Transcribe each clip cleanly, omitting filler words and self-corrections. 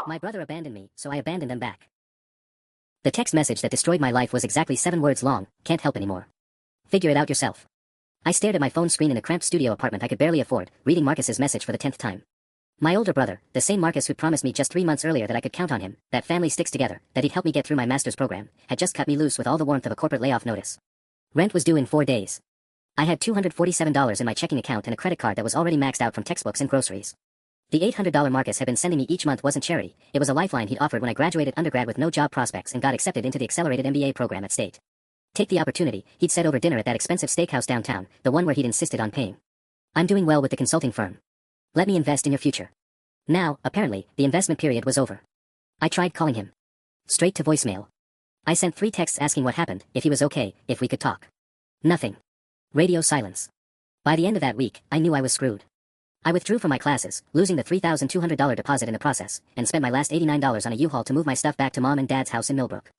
My brother abandoned me, so I abandoned them back. The text message that destroyed my life was exactly 7 words long, can't help anymore. Figure it out yourself. I stared at my phone screen in a cramped studio apartment I could barely afford, reading Marcus's message for the 10th time. My older brother, the same Marcus who'd promised me just 3 months earlier that I could count on him, that family sticks together, that he'd help me get through my master's program, had just cut me loose with all the warmth of a corporate layoff notice. Rent was due in 4 days. I had $247 in my checking account and a credit card that was already maxed out from textbooks and groceries. The $800 Marcus had been sending me each month wasn't charity, it was a lifeline he'd offered when I graduated undergrad with no job prospects and got accepted into the accelerated MBA program at State. Take the opportunity, he'd said over dinner at that expensive steakhouse downtown, the one where he'd insisted on paying. I'm doing well with the consulting firm. Let me invest in your future. Now, apparently, the investment period was over. I tried calling him. Straight to voicemail. I sent 3 texts asking what happened, if he was okay, if we could talk. Nothing. Radio silence. By the end of that week, I knew I was screwed. I withdrew from my classes, losing the $3,200 deposit in the process, and spent my last $89 on a U-Haul to move my stuff back to Mom and Dad's house in Millbrook.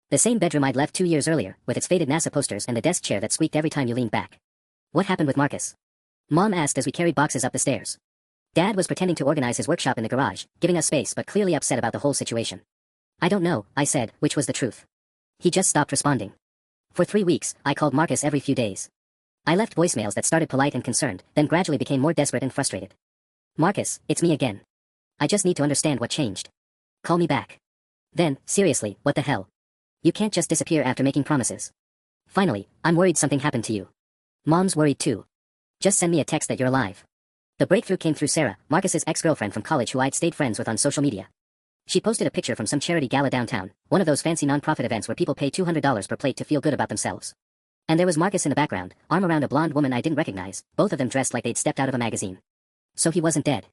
The same bedroom I'd left 2 years earlier, with its faded NASA posters and the desk chair that squeaked every time you leaned back. What happened with Marcus? Mom asked as we carried boxes up the stairs. Dad was pretending to organize his workshop in the garage, giving us space but clearly upset about the whole situation. I don't know, I said, which was the truth. He just stopped responding. For 3 weeks, I called Marcus every few days. I left voicemails that started polite and concerned, then gradually became more desperate and frustrated. Marcus, it's me again. I just need to understand what changed. Call me back. Then, seriously, what the hell? You can't just disappear after making promises. Finally, I'm worried something happened to you. Mom's worried too. Just send me a text that you're alive. The breakthrough came through Sarah, Marcus's ex-girlfriend from college who I'd stayed friends with on social media. She posted a picture from some charity gala downtown, one of those fancy non-profit events where people pay $200 per plate to feel good about themselves. And there was Marcus in the background, arm around a blonde woman I didn't recognize, both of them dressed like they'd stepped out of a magazine. So he wasn't dead.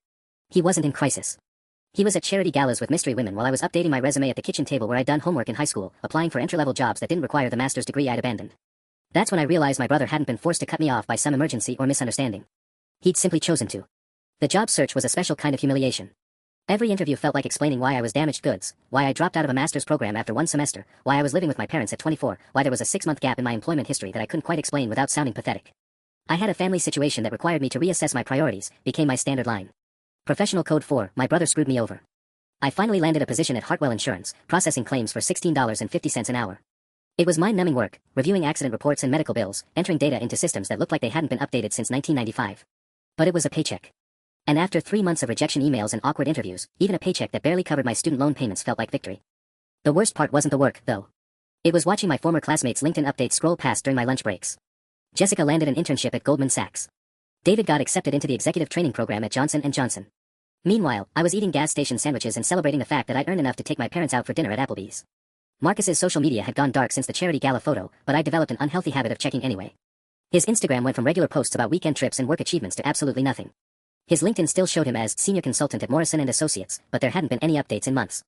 He wasn't in crisis. He was at charity galas with mystery women while I was updating my resume at the kitchen table where I'd done homework in high school, applying for entry-level jobs that didn't require the master's degree I'd abandoned. That's when I realized my brother hadn't been forced to cut me off by some emergency or misunderstanding. He'd simply chosen to. The job search was a special kind of humiliation. Every interview felt like explaining why I was damaged goods, why I dropped out of a master's program after 1 semester, why I was living with my parents at 24, why there was a 6-month gap in my employment history that I couldn't quite explain without sounding pathetic. I had a family situation that required me to reassess my priorities, became my standard line. Professional code 4, my brother screwed me over. I finally landed a position at Hartwell Insurance, processing claims for $16.50 an hour. It was mind-numbing work, reviewing accident reports and medical bills, entering data into systems that looked like they hadn't been updated since 1995. But it was a paycheck. And after 3 months of rejection emails and awkward interviews, even a paycheck that barely covered my student loan payments felt like victory. The worst part wasn't the work, though. It was watching my former classmates' LinkedIn updates scroll past during my lunch breaks. Jessica landed an internship at Goldman Sachs. David got accepted into the executive training program at Johnson & Johnson. Meanwhile, I was eating gas station sandwiches and celebrating the fact that I'd earned enough to take my parents out for dinner at Applebee's. Marcus's social media had gone dark since the charity gala photo, but I developed an unhealthy habit of checking anyway. His Instagram went from regular posts about weekend trips and work achievements to absolutely nothing. His LinkedIn still showed him as senior consultant at Morrison & Associates, but there hadn't been any updates in months.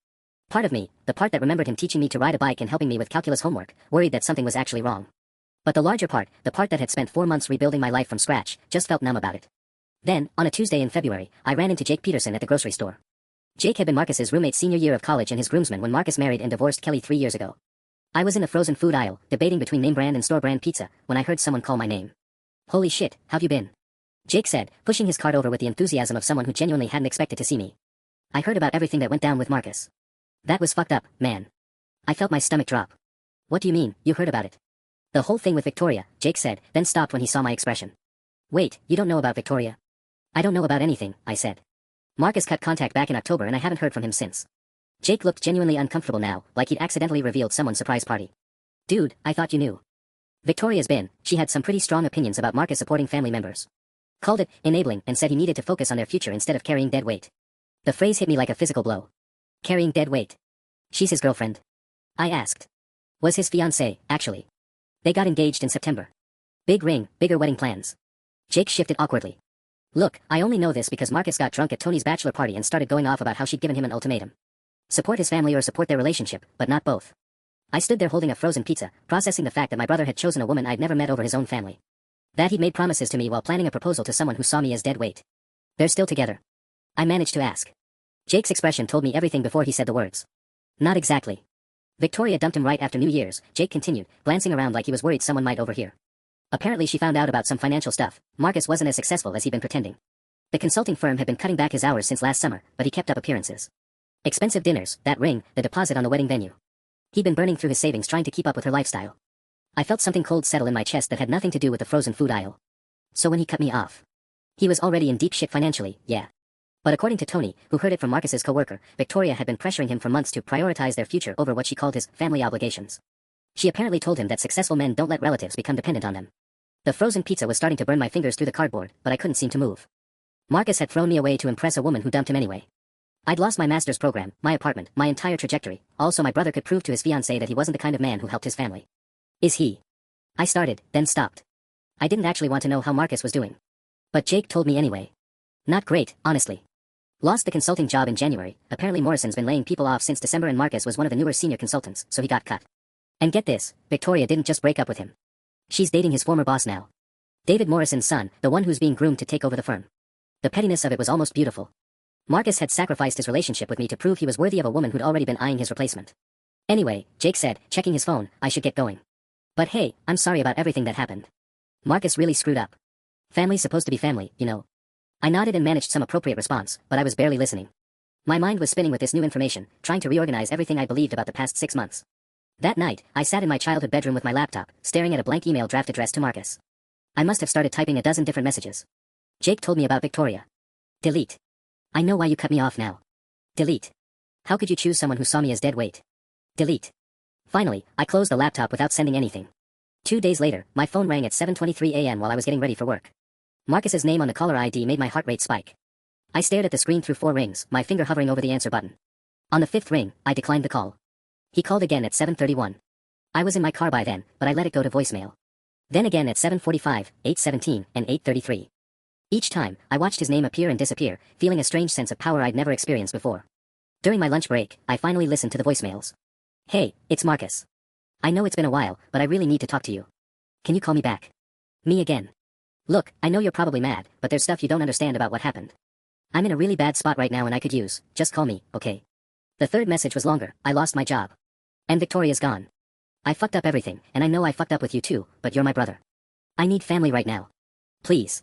Part of me, the part that remembered him teaching me to ride a bike and helping me with calculus homework, worried that something was actually wrong. But the larger part, the part that had spent 4 months rebuilding my life from scratch, just felt numb about it. Then, on a Tuesday in February, I ran into Jake Peterson at the grocery store. Jake had been Marcus's roommate senior year of college and his groomsman when Marcus married and divorced Kelly 3 years ago. I was in the frozen food aisle, debating between name brand and store brand pizza, when I heard someone call my name. Holy shit, how've you been? Jake said, pushing his cart over with the enthusiasm of someone who genuinely hadn't expected to see me. I heard about everything that went down with Marcus. That was fucked up, man. I felt my stomach drop. What do you mean, you heard about it? The whole thing with Victoria, Jake said, then stopped when he saw my expression. Wait, you don't know about Victoria? I don't know about anything, I said. Marcus cut contact back in October and I haven't heard from him since. Jake looked genuinely uncomfortable now, like he'd accidentally revealed someone's surprise party. Dude, I thought you knew. Victoria's been, she had some pretty strong opinions about Marcus supporting family members. Called it enabling and said he needed to focus on their future instead of carrying dead weight. The phrase hit me like a physical blow. Carrying dead weight. She's his girlfriend? I asked. Was his fiancée, actually. They got engaged in September. Big ring, bigger wedding plans. Jake shifted awkwardly. Look, I only know this because Marcus got drunk at Tony's bachelor party and started going off about how she'd given him an ultimatum. Support his family or support their relationship, but not both. I stood there holding a frozen pizza, processing the fact that my brother had chosen a woman I'd never met over his own family. That he'd made promises to me while planning a proposal to someone who saw me as dead weight. They're still together. I managed to ask. Jake's expression told me everything before he said the words. Not exactly. Victoria dumped him right after New Year's, Jake continued, glancing around like he was worried someone might overhear. Apparently she found out about some financial stuff. Marcus wasn't as successful as he'd been pretending. The consulting firm had been cutting back his hours since last summer, but he kept up appearances. Expensive dinners, that ring, the deposit on the wedding venue. He'd been burning through his savings trying to keep up with her lifestyle. I felt something cold settle in my chest that had nothing to do with the frozen food aisle. So when he cut me off, he was already in deep shit financially, yeah. But according to Tony, who heard it from Marcus's coworker, Victoria had been pressuring him for months to prioritize their future over what she called his family obligations. She apparently told him that successful men don't let relatives become dependent on them. The frozen pizza was starting to burn my fingers through the cardboard, but I couldn't seem to move. Marcus had thrown me away to impress a woman who dumped him anyway. I'd lost my master's program, my apartment, my entire trajectory. Also my brother could prove to his fiancée that he wasn't the kind of man who helped his family. Is he? I started, then stopped. I didn't actually want to know how Marcus was doing. But Jake told me anyway. Not great, honestly. Lost the consulting job in January. Apparently Morrison's been laying people off since December and Marcus was one of the newer senior consultants, so he got cut. And get this, Victoria didn't just break up with him. She's dating his former boss now. David Morrison's son, the one who's being groomed to take over the firm. The pettiness of it was almost beautiful. Marcus had sacrificed his relationship with me to prove he was worthy of a woman who'd already been eyeing his replacement. Anyway, Jake said, checking his phone, I should get going. But hey, I'm sorry about everything that happened. Marcus really screwed up. Family's supposed to be family, you know. I nodded and managed some appropriate response, but I was barely listening. My mind was spinning with this new information, trying to reorganize everything I believed about the past 6 months. That night, I sat in my childhood bedroom with my laptop, staring at a blank email draft addressed to Marcus. I must have started typing a dozen different messages. Jake told me about Victoria. Delete. I know why you cut me off now. Delete. How could you choose someone who saw me as dead weight? Delete. Finally, I closed the laptop without sending anything. 2 days later, my phone rang at 7:23 a.m. while I was getting ready for work. Marcus's name on the caller ID made my heart rate spike. I stared at the screen through 4 rings, my finger hovering over the answer button. On the 5th ring, I declined the call. He called again at 7:31. I was in my car by then, but I let it go to voicemail. Then again at 7:45, 8:17, and 8:33. Each time, I watched his name appear and disappear, feeling a strange sense of power I'd never experienced before. During my lunch break, I finally listened to the voicemails. Hey, it's Marcus. I know it's been a while, but I really need to talk to you. Can you call me back? Me again. Look, I know you're probably mad, but there's stuff you don't understand about what happened. I'm in a really bad spot right now and I could use, just call me, okay? The third message was longer, I lost my job. And Victoria's gone. I fucked up everything, and I know I fucked up with you too, but you're my brother. I need family right now. Please.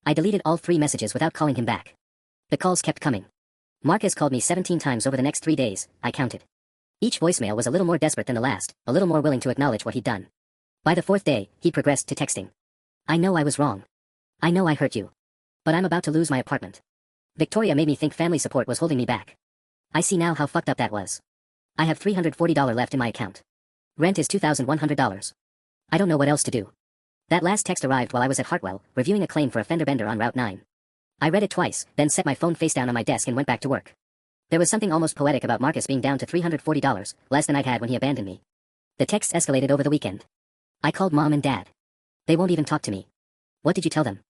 I deleted all 3 messages without calling him back. The calls kept coming. Marcus called me 17 times over the next 3 days, I counted. Each voicemail was a little more desperate than the last, a little more willing to acknowledge what he'd done. By the 4th day, he progressed to texting. I know I was wrong. I know I hurt you. But I'm about to lose my apartment. Victoria made me think family support was holding me back. I see now how fucked up that was. I have $340 left in my account. Rent is $2,100. I don't know what else to do. That last text arrived while I was at Hartwell, reviewing a claim for a fender bender on Route 9. I read it twice, then set my phone face down on my desk and went back to work. There was something almost poetic about Marcus being down to $340, less than I'd had when he abandoned me. The texts escalated over the weekend. I called Mom and Dad. They won't even talk to me. What did you tell them?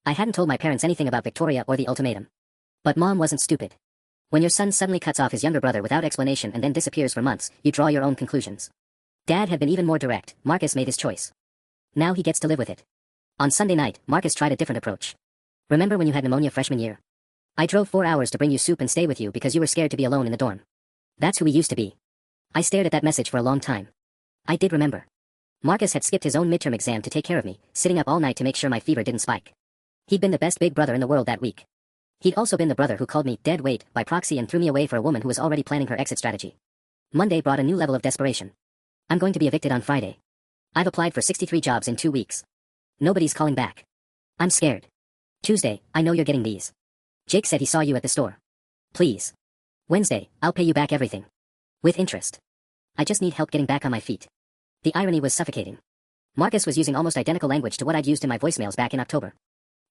I hadn't told my parents anything about Victoria or the ultimatum. But Mom wasn't stupid. When your son suddenly cuts off his younger brother without explanation and then disappears for months, you draw your own conclusions. Dad had been even more direct. Marcus made his choice. Now he gets to live with it. On Sunday night, Marcus tried a different approach. Remember when you had pneumonia freshman year? I drove 4 hours to bring you soup and stay with you because you were scared to be alone in the dorm. That's who we used to be. I stared at that message for a long time. I did remember. Marcus had skipped his own midterm exam to take care of me, sitting up all night to make sure my fever didn't spike. He'd been the best big brother in the world that week. He'd also been the brother who called me dead weight by proxy and threw me away for a woman who was already planning her exit strategy. Monday brought a new level of desperation. I'm going to be evicted on Friday. I've applied for 63 jobs in 2 weeks. Nobody's calling back. I'm scared. Tuesday, I know you're getting these. Jake said he saw you at the store. Please. Wednesday, I'll pay you back everything. With interest. I just need help getting back on my feet. The irony was suffocating. Marcus was using almost identical language to what I'd used in my voicemails back in October.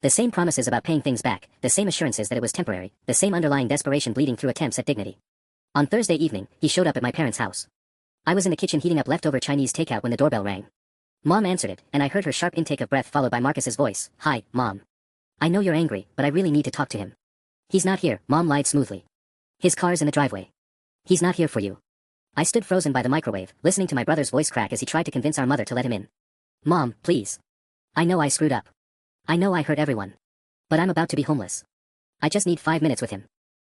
The same promises about paying things back, the same assurances that it was temporary, the same underlying desperation bleeding through attempts at dignity. On Thursday evening, he showed up at my parents' house. I was in the kitchen heating up leftover Chinese takeout when the doorbell rang. Mom answered it, and I heard her sharp intake of breath followed by Marcus's voice. Hi, Mom. I know you're angry, but I really need to talk to him. He's not here, Mom lied smoothly. His car's in the driveway. He's not here for you. I stood frozen by the microwave, listening to my brother's voice crack as he tried to convince our mother to let him in. Mom, please. I know I screwed up. I know I hurt everyone. But I'm about to be homeless. I just need 5 minutes with him.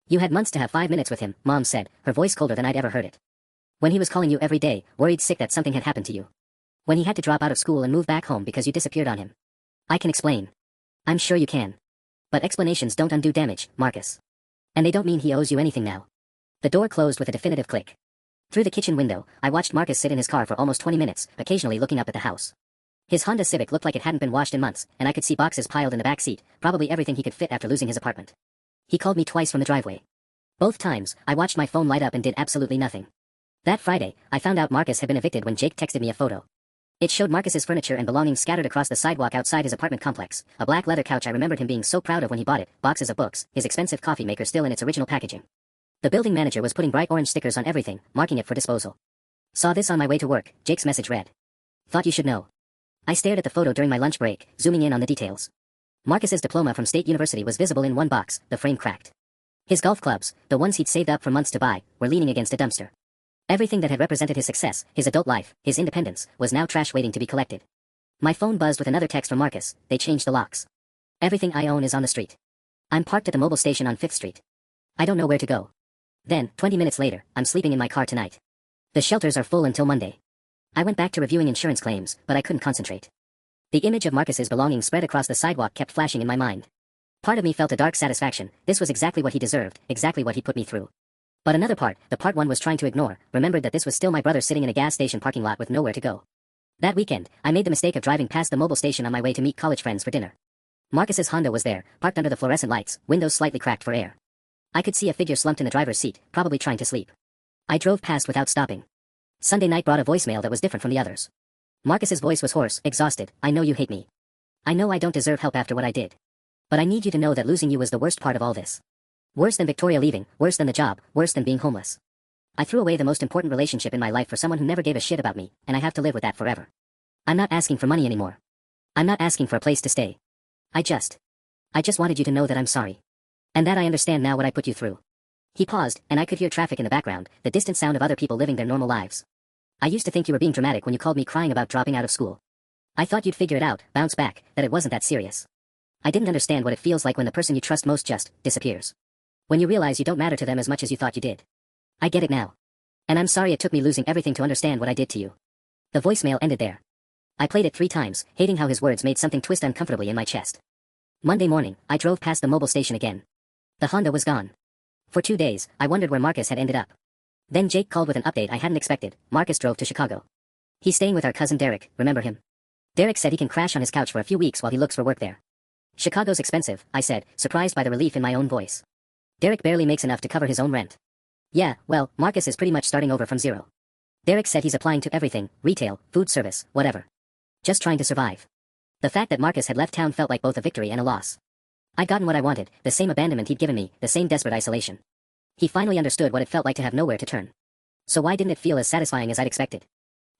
You had months to have 5 minutes with him, Mom said, her voice colder than I'd ever heard it. When he was calling you every day, worried sick that something had happened to you. When he had to drop out of school and move back home because you disappeared on him. I can explain. I'm sure you can. But explanations don't undo damage, Marcus. And they don't mean he owes you anything now. The door closed with a definitive click. Through the kitchen window, I watched Marcus sit in his car for almost 20 minutes, occasionally looking up at the house. His Honda Civic looked like it hadn't been washed in months, and I could see boxes piled in the back seat, probably everything he could fit after losing his apartment. He called me twice from the driveway. Both times, I watched my phone light up and did absolutely nothing. That Friday, I found out Marcus had been evicted when Jake texted me a photo. It showed Marcus's furniture and belongings scattered across the sidewalk outside his apartment complex, a black leather couch I remembered him being so proud of when he bought it, boxes of books, his expensive coffee maker still in its original packaging. The building manager was putting bright orange stickers on everything, marking it for disposal. Saw this on my way to work, Jake's message read. Thought you should know. I stared at the photo during my lunch break, zooming in on the details. Marcus's diploma from State University was visible in one box, the frame cracked. His golf clubs, the ones he'd saved up for months to buy, were leaning against a dumpster. Everything that had represented his success, his adult life, his independence, was now trash waiting to be collected. My phone buzzed with another text from Marcus. They changed the locks. Everything I own is on the street. I'm parked at the mobile station on 5th Street. I don't know where to go. Then, 20 minutes later, I'm sleeping in my car tonight. The shelters are full until Monday. I went back to reviewing insurance claims, but I couldn't concentrate. The image of Marcus's belongings spread across the sidewalk kept flashing in my mind. Part of me felt a dark satisfaction. This was exactly what he deserved, exactly what he put me through. But another part, the part one was trying to ignore, remembered that this was still my brother sitting in a gas station parking lot with nowhere to go. That weekend, I made the mistake of driving past the mobile station on my way to meet college friends for dinner. Marcus's Honda was there, parked under the fluorescent lights, windows slightly cracked for air. I could see a figure slumped in the driver's seat, probably trying to sleep. I drove past without stopping. Sunday night brought a voicemail that was different from the others. Marcus's voice was hoarse, exhausted. I know you hate me. I know I don't deserve help after what I did. But I need you to know that losing you was the worst part of all this. Worse than Victoria leaving, worse than the job, worse than being homeless. I threw away the most important relationship in my life for someone who never gave a shit about me, and I have to live with that forever. I'm not asking for money anymore. I'm not asking for a place to stay. I just wanted you to know that I'm sorry. And that I understand now what I put you through. He paused, and I could hear traffic in the background, the distant sound of other people living their normal lives. I used to think you were being dramatic when you called me crying about dropping out of school. I thought you'd figure it out, bounce back, that it wasn't that serious. I didn't understand what it feels like when the person you trust most just disappears. When you realize you don't matter to them as much as you thought you did. I get it now. And I'm sorry it took me losing everything to understand what I did to you. The voicemail ended there. I played it 3 times, hating how his words made something twist uncomfortably in my chest. Monday morning, I drove past the mobile station again. The Honda was gone. For 2 days, I wondered where Marcus had ended up. Then Jake called with an update I hadn't expected. Marcus drove to Chicago. He's staying with our cousin Derek, remember him? Derek said he can crash on his couch for a few weeks while he looks for work there. Chicago's expensive, I said, surprised by the relief in my own voice. Derek barely makes enough to cover his own rent. Yeah, well, Marcus is pretty much starting over from zero. Derek said he's applying to everything, retail, food service, whatever. Just trying to survive. The fact that Marcus had left town felt like both a victory and a loss. I'd gotten what I wanted, the same abandonment he'd given me, the same desperate isolation. He finally understood what it felt like to have nowhere to turn. So why didn't it feel as satisfying as I'd expected?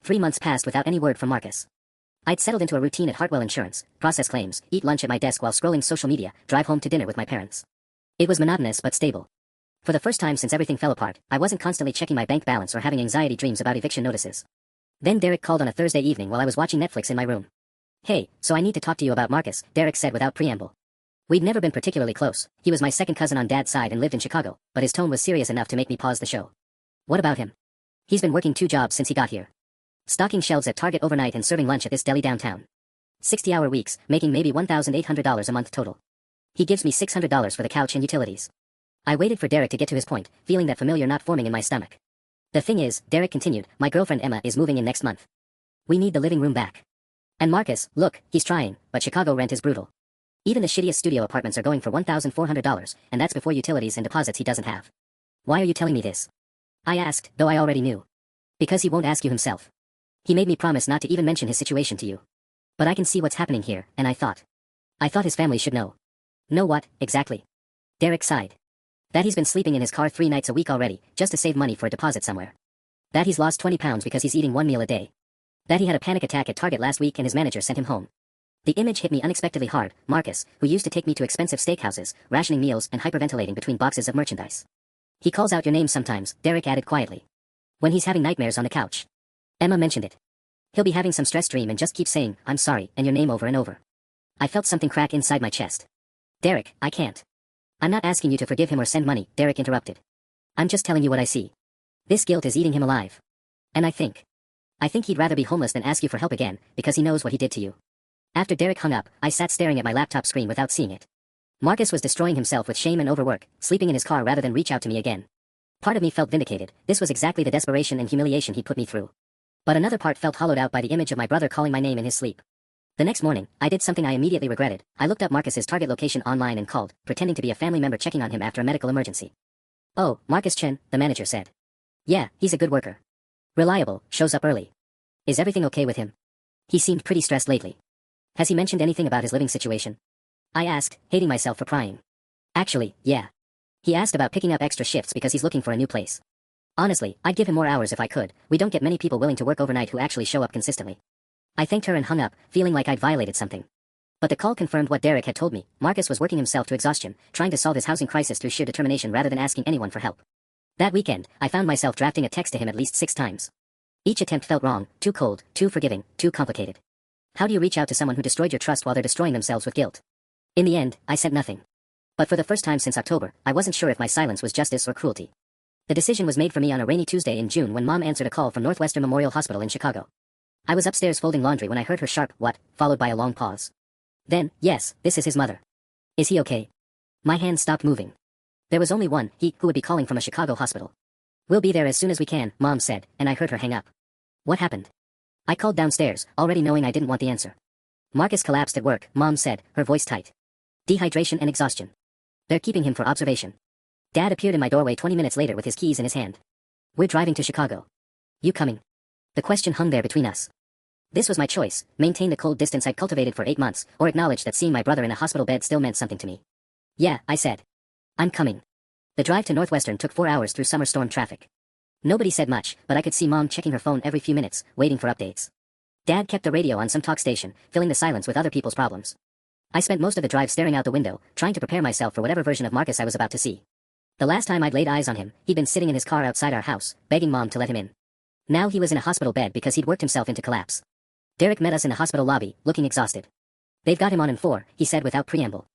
3 months passed without any word from Marcus. I'd settled into a routine at Hartwell Insurance, process claims, eat lunch at my desk while scrolling social media, drive home to dinner with my parents. It was monotonous but stable. For the first time since everything fell apart, I wasn't constantly checking my bank balance or having anxiety dreams about eviction notices. Then Derek called on a Thursday evening while I was watching Netflix in my room. Hey, so I need to talk to you about Marcus, Derek said without preamble. We'd never been particularly close. He was my second cousin on Dad's side and lived in Chicago, but his tone was serious enough to make me pause the show. What about him? He's been working 2 jobs since he got here. Stocking shelves at Target overnight and serving lunch at this deli downtown. 60-hour weeks, making maybe $1,800 a month total. He gives me $600 for the couch and utilities. I waited for Derek to get to his point, feeling that familiar knot forming in my stomach. The thing is, Derek continued, my girlfriend Emma is moving in next month. We need the living room back. And Marcus, look, he's trying, but Chicago rent is brutal. Even the shittiest studio apartments are going for $1,400, and that's before utilities and deposits he doesn't have. Why are you telling me this? I asked, though I already knew. Because he won't ask you himself. He made me promise not to even mention his situation to you. But I can see what's happening here, and I thought his family should know. Know what, exactly? Derek sighed. That he's been sleeping in his car 3 nights a week already, just to save money for a deposit somewhere. That he's lost 20 pounds because he's eating 1 meal a day. That he had a panic attack at Target last week and his manager sent him home. The image hit me unexpectedly hard. Marcus, who used to take me to expensive steakhouses, rationing meals and hyperventilating between boxes of merchandise. He calls out your name sometimes, Derek added quietly. When he's having nightmares on the couch. Emma mentioned it. He'll be having some stress dream and just keep saying, I'm sorry, and your name over and over. I felt something crack inside my chest. Derek, I can't. I'm not asking you to forgive him or send money, Derek interrupted. I'm just telling you what I see. This guilt is eating him alive. And I think he'd rather be homeless than ask you for help again, because he knows what he did to you. After Derek hung up, I sat staring at my laptop screen without seeing it. Marcus was destroying himself with shame and overwork, sleeping in his car rather than reach out to me again. Part of me felt vindicated. This was exactly the desperation and humiliation he put me through. But another part felt hollowed out by the image of my brother calling my name in his sleep. The next morning, I did something I immediately regretted. I looked up Marcus's target location online and called, pretending to be a family member checking on him after a medical emergency. "Oh, Marcus Chen," the manager said. "Yeah, he's a good worker. Reliable, shows up early. Is everything okay with him? He seemed pretty stressed lately. Has he mentioned anything about his living situation?" I asked, hating myself for prying. "Actually, yeah. He asked about picking up extra shifts because he's looking for a new place. Honestly, I'd give him more hours if I could. We don't get many people willing to work overnight who actually show up consistently." I thanked her and hung up, feeling like I'd violated something. But the call confirmed what Derek had told me. Marcus was working himself to exhaustion, trying to solve his housing crisis through sheer determination rather than asking anyone for help. That weekend, I found myself drafting a text to him at least 6 times. Each attempt felt wrong, too cold, too forgiving, too complicated. How do you reach out to someone who destroyed your trust while they're destroying themselves with guilt? In the end, I sent nothing. But for the first time since October, I wasn't sure if my silence was justice or cruelty. The decision was made for me on a rainy Tuesday in June when Mom answered a call from Northwestern Memorial Hospital in Chicago. I was upstairs folding laundry when I heard her sharp "what," followed by a long pause. Then, "Yes, this is his mother. Is he okay?" My hand stopped moving. There was only one, he, who would be calling from a Chicago hospital. "We'll be there as soon as we can," Mom said, and I heard her hang up. What happened? I called downstairs, already knowing I didn't want the answer. "Marcus collapsed at work," Mom said, her voice tight. "Dehydration and exhaustion. They're keeping him for observation." Dad appeared in my doorway 20 minutes later with his keys in his hand. "We're driving to Chicago. You coming?" The question hung there between us. This was my choice: maintain the cold distance I'd cultivated for 8 months, or acknowledge that seeing my brother in a hospital bed still meant something to me. "Yeah," I said. "I'm coming." The drive to Northwestern took 4 hours through summer storm traffic. Nobody said much, but I could see Mom checking her phone every few minutes, waiting for updates. Dad kept the radio on some talk station, filling the silence with other people's problems. I spent most of the drive staring out the window, trying to prepare myself for whatever version of Marcus I was about to see. The last time I'd laid eyes on him, he'd been sitting in his car outside our house, begging Mom to let him in. Now he was in a hospital bed because he'd worked himself into collapse. Derek met us in the hospital lobby, looking exhausted. "They've got him on N4, he said without preamble.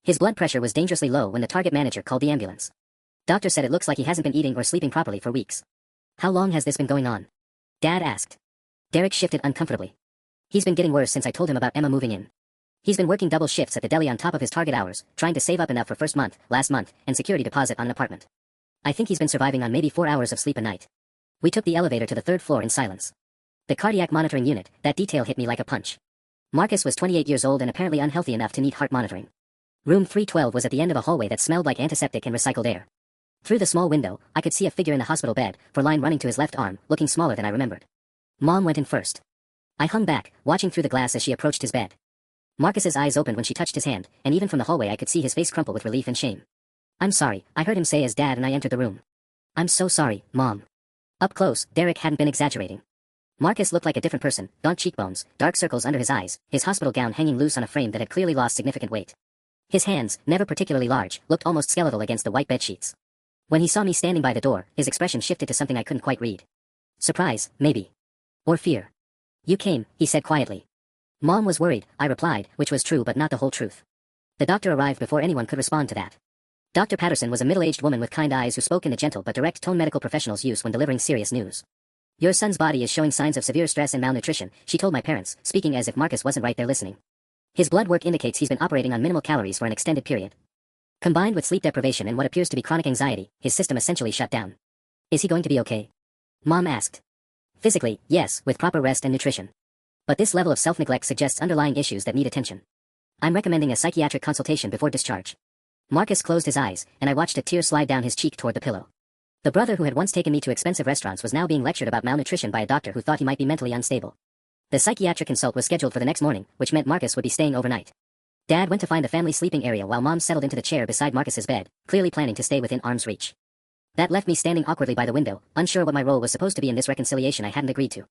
His blood pressure was dangerously low when the target manager called the ambulance. Doctor said it looks like he hasn't been eating or sleeping properly for weeks." "How long has this been going on?" Dad asked. Derek shifted uncomfortably. "He's been getting worse since I told him about Emma moving in. He's been working double shifts at the deli on top of his target hours, trying to save up enough for first month, last month, and security deposit on an apartment. I think he's been surviving on maybe 4 hours of sleep a night." We took the elevator to the 3rd floor in silence. The cardiac monitoring unit, that detail hit me like a punch. Marcus was 28 years old and apparently unhealthy enough to need heart monitoring. Room 312 was at the end of a hallway that smelled like antiseptic and recycled air. Through the small window, I could see a figure in the hospital bed, for line running to his left arm, looking smaller than I remembered. Mom went in first. I hung back, watching through the glass as she approached his bed. Marcus's eyes opened when she touched his hand, and even from the hallway I could see his face crumple with relief and shame. "I'm sorry," I heard him say as Dad and I entered the room. "I'm so sorry, Mom." Up close, Derek hadn't been exaggerating. Marcus looked like a different person: gaunt cheekbones, dark circles under his eyes, his hospital gown hanging loose on a frame that had clearly lost significant weight. His hands, never particularly large, looked almost skeletal against the white bed sheets. When he saw me standing by the door, his expression shifted to something I couldn't quite read. Surprise, maybe. Or fear. "You came," he said quietly. "Mom was worried," I replied, which was true but not the whole truth. The doctor arrived before anyone could respond to that. Dr. Patterson was a middle-aged woman with kind eyes who spoke in the gentle but direct tone medical professionals use when delivering serious news. "Your son's body is showing signs of severe stress and malnutrition," she told my parents, speaking as if Marcus wasn't right there listening. "His blood work indicates he's been operating on minimal calories for an extended period. Combined with sleep deprivation and what appears to be chronic anxiety, his system essentially shut down." "Is he going to be okay?" Mom asked. "Physically, yes, with proper rest and nutrition. But this level of self-neglect suggests underlying issues that need attention. I'm recommending a psychiatric consultation before discharge." Marcus closed his eyes, and I watched a tear slide down his cheek toward the pillow. The brother who had once taken me to expensive restaurants was now being lectured about malnutrition by a doctor who thought he might be mentally unstable. The psychiatric consult was scheduled for the next morning, which meant Marcus would be staying overnight. Dad went to find the family sleeping area while Mom settled into the chair beside Marcus's bed, clearly planning to stay within arm's reach. That left me standing awkwardly by the window, unsure what my role was supposed to be in this reconciliation I hadn't agreed to.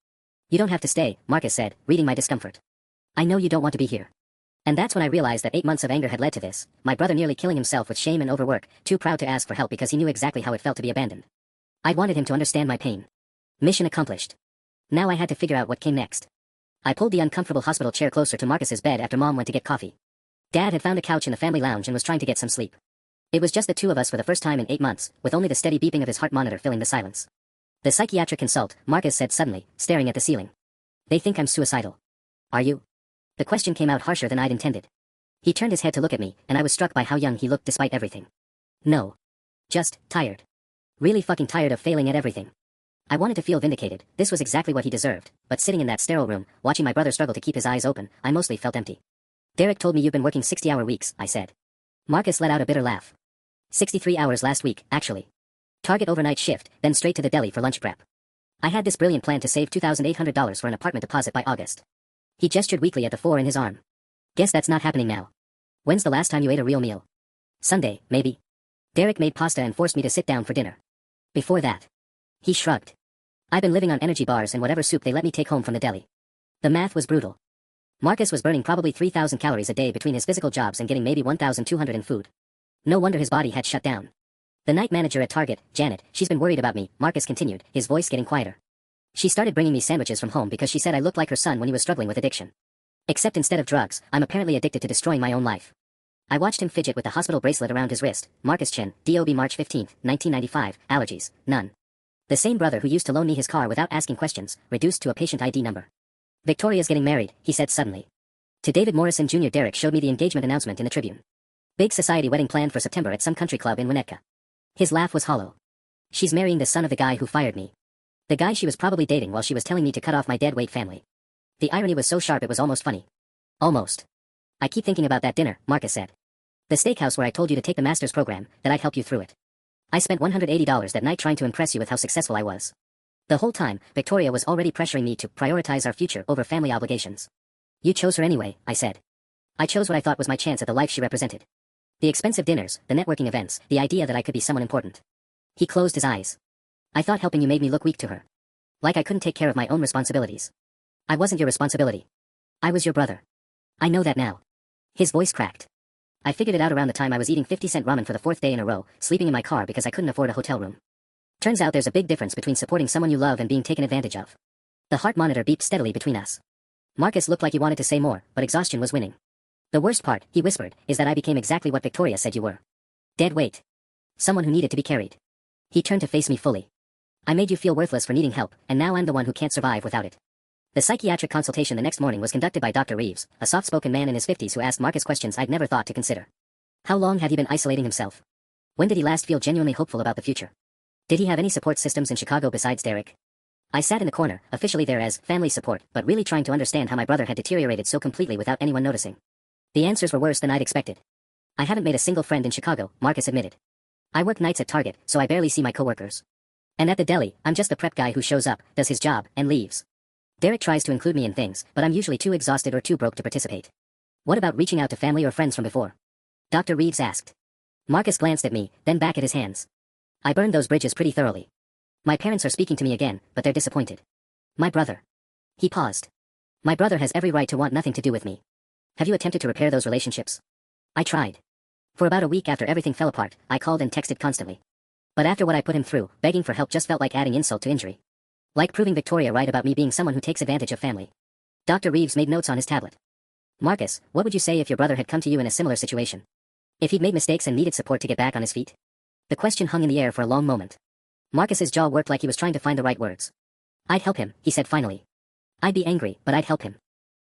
"You don't have to stay," Marcus said, reading my discomfort. "I know you don't want to be here." And that's when I realized that 8 months of anger had led to this, my brother nearly killing himself with shame and overwork, too proud to ask for help because he knew exactly how it felt to be abandoned. I'd wanted him to understand my pain. Mission accomplished. Now I had to figure out what came next. I pulled the uncomfortable hospital chair closer to Marcus's bed after Mom went to get coffee. Dad had found a couch in the family lounge and was trying to get some sleep. It was just the two of us for the first time in 8 months, with only the steady beeping of his heart monitor filling the silence. "The psychiatric consult," Marcus said suddenly, staring at the ceiling. "They think I'm suicidal." "Are you?" The question came out harsher than I'd intended. He turned his head to look at me, and I was struck by how young he looked despite everything. "No. Just tired." Really fucking tired of failing at everything. I wanted to feel vindicated, this was exactly what he deserved, but sitting in that sterile room, watching my brother struggle to keep his eyes open, I mostly felt empty. Derek told me you've been working 60-hour weeks, I said. Marcus let out a bitter laugh. 63 hours last week, actually. Target overnight shift, then straight to the deli for lunch prep. I had this brilliant plan to save $2,800 for an apartment deposit by August. He gestured weakly at the 4 in his arm. Guess that's not happening now. When's the last time you ate a real meal? Sunday, maybe. Derek made pasta and forced me to sit down for dinner. Before that. He shrugged. I've been living on energy bars and whatever soup they let me take home from the deli. The math was brutal. Marcus was burning probably 3,000 calories a day between his physical jobs and getting maybe 1,200 in food. No wonder his body had shut down. The night manager at Target, Janet, she's been worried about me, Marcus continued, his voice getting quieter. She started bringing me sandwiches from home because she said I looked like her son when he was struggling with addiction. Except instead of drugs, I'm apparently addicted to destroying my own life. I watched him fidget with the hospital bracelet around his wrist. Marcus Chin, DOB March 15, 1995, allergies, none. The same brother who used to loan me his car without asking questions, reduced to a patient ID number. Victoria's getting married, he said suddenly. To David Morrison Jr. Derek showed me the engagement announcement in the Tribune. Big society wedding planned for September at some country club in Winnetka. His laugh was hollow. She's marrying the son of the guy who fired me. The guy she was probably dating while she was telling me to cut off my dead weight family. The irony was so sharp it was almost funny. Almost. I keep thinking about that dinner, Marcus said. The steakhouse where I told you to take the master's program, that I'd help you through it. I spent $180 that night trying to impress you with how successful I was. The whole time, Victoria was already pressuring me to prioritize our future over family obligations. You chose her anyway, I said. I chose what I thought was my chance at the life she represented. The expensive dinners, the networking events, the idea that I could be someone important. He closed his eyes. I thought helping you made me look weak to her. Like I couldn't take care of my own responsibilities. I wasn't your responsibility. I was your brother. I know that now. His voice cracked. I figured it out around the time I was eating 50-cent ramen for the 4th day in a row, sleeping in my car because I couldn't afford a hotel room. Turns out there's a big difference between supporting someone you love and being taken advantage of. The heart monitor beeped steadily between us. Marcus looked like he wanted to say more, but exhaustion was winning. The worst part, he whispered, is that I became exactly what Victoria said you were. Dead weight. Someone who needed to be carried. He turned to face me fully. I made you feel worthless for needing help, and now I'm the one who can't survive without it. The psychiatric consultation the next morning was conducted by Dr. Reeves, a soft-spoken man in his 50s who asked Marcus questions I'd never thought to consider. How long had he been isolating himself? When did he last feel genuinely hopeful about the future? Did he have any support systems in Chicago besides Derek? I sat in the corner, officially there as family support, but really trying to understand how my brother had deteriorated so completely without anyone noticing. The answers were worse than I'd expected. I haven't made a single friend in Chicago, Marcus admitted. I work nights at Target, so I barely see my coworkers. And at the deli, I'm just the prep guy who shows up, does his job, and leaves. Derek tries to include me in things, but I'm usually too exhausted or too broke to participate. What about reaching out to family or friends from before? Dr. Reeves asked. Marcus glanced at me, then back at his hands. I burned those bridges pretty thoroughly. My parents are speaking to me again, but they're disappointed. My brother. He paused. My brother has every right to want nothing to do with me. Have you attempted to repair those relationships? I tried. For about a week after everything fell apart, I called and texted constantly. But after what I put him through, begging for help just felt like adding insult to injury. Like proving Victoria right about me being someone who takes advantage of family. Dr. Reeves made notes on his tablet. Marcus, what would you say if your brother had come to you in a similar situation? If he'd made mistakes and needed support to get back on his feet? The question hung in the air for a long moment. Marcus's jaw worked like he was trying to find the right words. I'd help him, he said finally. I'd be angry, but I'd help him.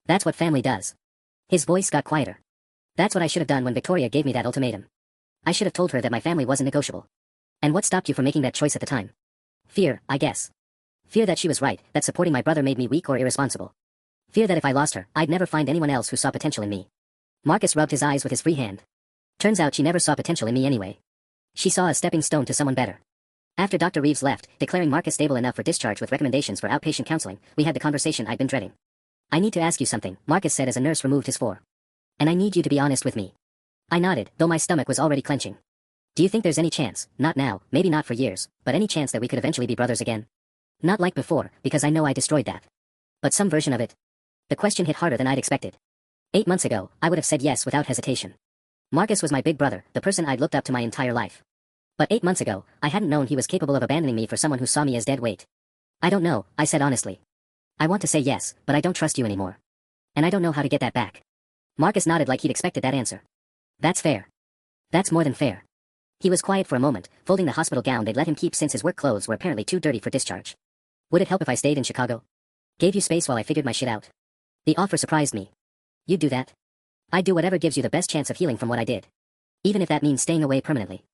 That's what family does. His voice got quieter. That's what I should have done when Victoria gave me that ultimatum. I should have told her that my family wasn't negotiable. And what stopped you from making that choice at the time? Fear, I guess. Fear that she was right, that supporting my brother made me weak or irresponsible. Fear that if I lost her, I'd never find anyone else who saw potential in me. Marcus rubbed his eyes with his free hand. Turns out she never saw potential in me anyway. She saw a stepping stone to someone better. After Dr. Reeves left, declaring Marcus stable enough for discharge with recommendations for outpatient counseling, we had the conversation I'd been dreading. I need to ask you something, Marcus said as a nurse removed his fore. And I need you to be honest with me. I nodded, though my stomach was already clenching. Do you think there's any chance, not now, maybe not for years, but any chance that we could eventually be brothers again? Not like before, because I know I destroyed that. But some version of it. The question hit harder than I'd expected. 8 months ago, I would have said yes without hesitation. Marcus was my big brother, the person I'd looked up to my entire life. But 8 months ago, I hadn't known he was capable of abandoning me for someone who saw me as dead weight. I don't know, I said honestly. I want to say yes, but I don't trust you anymore. And I don't know how to get that back. Marcus nodded like he'd expected that answer. That's fair. That's more than fair. He was quiet for a moment, folding the hospital gown they'd let him keep since his work clothes were apparently too dirty for discharge. Would it help if I stayed in Chicago? Gave you space while I figured my shit out. The offer surprised me. You'd do that? I'd do whatever gives you the best chance of healing from what I did. Even if that means staying away permanently.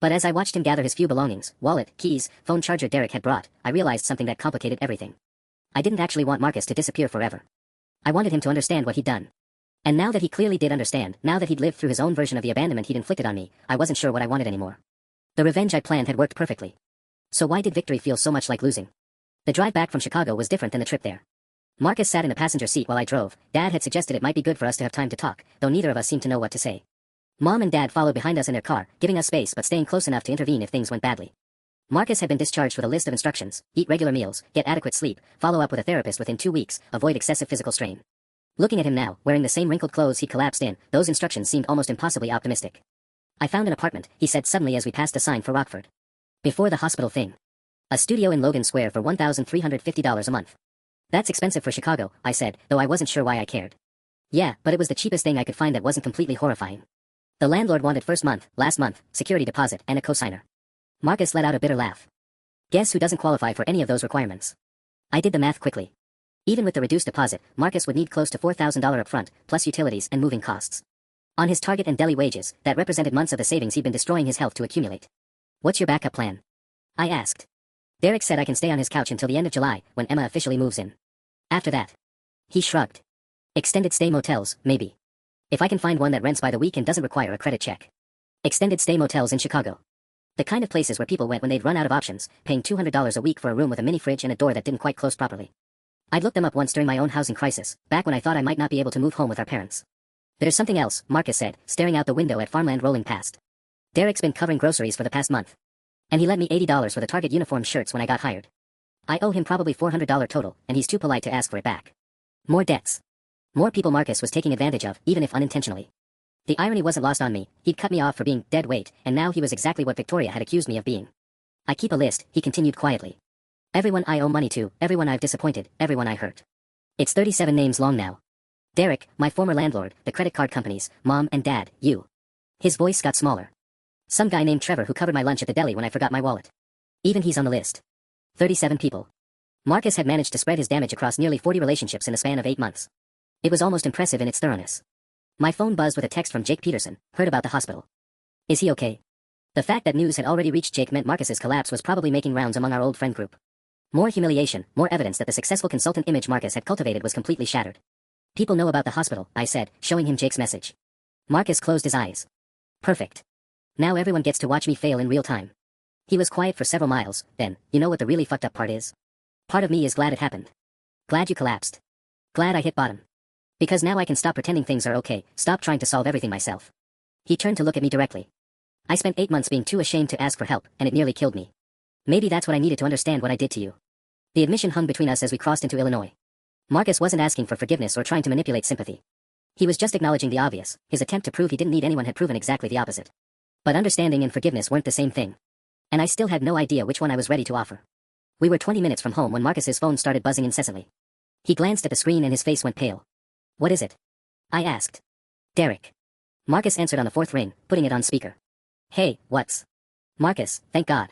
But as I watched him gather his few belongings, wallet, keys, phone charger Derek had brought, I realized something that complicated everything. I didn't actually want Marcus to disappear forever. I wanted him to understand what he'd done. And now that he clearly did understand, now that he'd lived through his own version of the abandonment he'd inflicted on me, I wasn't sure what I wanted anymore. The revenge I planned had worked perfectly. So why did victory feel so much like losing? The drive back from Chicago was different than the trip there. Marcus sat in the passenger seat while I drove. Dad had suggested it might be good for us to have time to talk, though neither of us seemed to know what to say. Mom and Dad followed behind us in their car, giving us space but staying close enough to intervene if things went badly. Marcus had been discharged with a list of instructions: eat regular meals, get adequate sleep, follow up with a therapist within 2 weeks, avoid excessive physical strain. Looking at him now, wearing the same wrinkled clothes he collapsed in, those instructions seemed almost impossibly optimistic. I found an apartment, he said suddenly as we passed a sign for Rockford. Before the hospital thing. A studio in Logan Square for $1,350 a month. That's expensive for Chicago, I said, though I wasn't sure why I cared. Yeah, but it was the cheapest thing I could find that wasn't completely horrifying. The landlord wanted first month, last month, security deposit, and a cosigner. Marcus let out a bitter laugh. Guess who doesn't qualify for any of those requirements? I did the math quickly. Even with the reduced deposit, Marcus would need close to $4,000 upfront, plus utilities and moving costs. On his Target and deli wages, that represented months of the savings he'd been destroying his health to accumulate. What's your backup plan? I asked. Derek said I can stay on his couch until the end of July, when Emma officially moves in. After that. He shrugged. Extended stay motels, maybe. If I can find one that rents by the week and doesn't require a credit check. Extended stay motels in Chicago. The kind of places where people went when they'd run out of options, paying $200 a week for a room with a mini fridge and a door that didn't quite close properly. I'd looked them up once during my own housing crisis, back when I thought I might not be able to move home with our parents. There's something else, Marcus said, staring out the window at farmland rolling past. Derek's been covering groceries for the past month. And he lent me $80 for the Target uniform shirts when I got hired. I owe him probably $400 total, and he's too polite to ask for it back. More debts. More people Marcus was taking advantage of, even if unintentionally. The irony wasn't lost on me. He'd cut me off for being dead weight, and now he was exactly what Victoria had accused me of being. I keep a list, he continued quietly. Everyone I owe money to, everyone I've disappointed, everyone I hurt. It's 37 names long now. Derek, my former landlord, the credit card companies, Mom and Dad, you. His voice got smaller. Some guy named Trevor who covered my lunch at the deli when I forgot my wallet. Even he's on the list. 37 people. Marcus had managed to spread his damage across nearly 40 relationships in the span of 8 months. It was almost impressive in its thoroughness. My phone buzzed with a text from Jake Peterson, heard about the hospital. Is he okay? The fact that news had already reached Jake meant Marcus's collapse was probably making rounds among our old friend group. More humiliation, more evidence that the successful consultant image Marcus had cultivated was completely shattered. People know about the hospital, I said, showing him Jake's message. Marcus closed his eyes. Perfect. Now everyone gets to watch me fail in real time. He was quiet for several miles, then, you know what the really fucked up part is? Part of me is glad it happened. Glad you collapsed. Glad I hit bottom. Because now I can stop pretending things are okay, stop trying to solve everything myself. He turned to look at me directly. I spent 8 months being too ashamed to ask for help, and it nearly killed me. Maybe that's what I needed to understand what I did to you. The admission hung between us as we crossed into Illinois. Marcus wasn't asking for forgiveness or trying to manipulate sympathy. He was just acknowledging the obvious. His attempt to prove he didn't need anyone had proven exactly the opposite. But understanding and forgiveness weren't the same thing. And I still had no idea which one I was ready to offer. We were 20 minutes from home when Marcus's phone started buzzing incessantly. He glanced at the screen and his face went pale. What is it? I asked. Derek. Marcus answered on the 4th ring, putting it on speaker. Hey, what's? Marcus, thank God.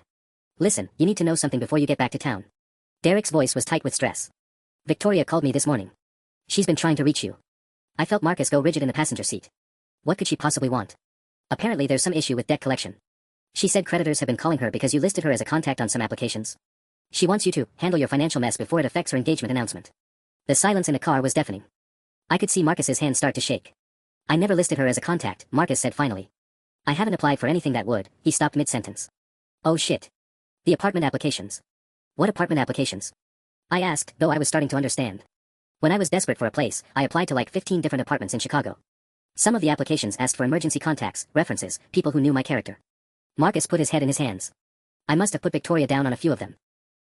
Listen, you need to know something before you get back to town. Derek's voice was tight with stress. Victoria called me this morning. She's been trying to reach you. I felt Marcus go rigid in the passenger seat. What could she possibly want? Apparently there's some issue with debt collection. She said creditors have been calling her because you listed her as a contact on some applications. She wants you to handle your financial mess before it affects her engagement announcement. The silence in the car was deafening. I could see Marcus's hands start to shake. I never listed her as a contact, Marcus said finally. I haven't applied for anything that would. He stopped mid-sentence. Oh shit. The apartment applications. What apartment applications? I asked, though I was starting to understand. When I was desperate for a place, I applied to like 15 different apartments in Chicago. Some of the applications asked for emergency contacts, references, people who knew my character. Marcus put his head in his hands. I must have put Victoria down on a few of them.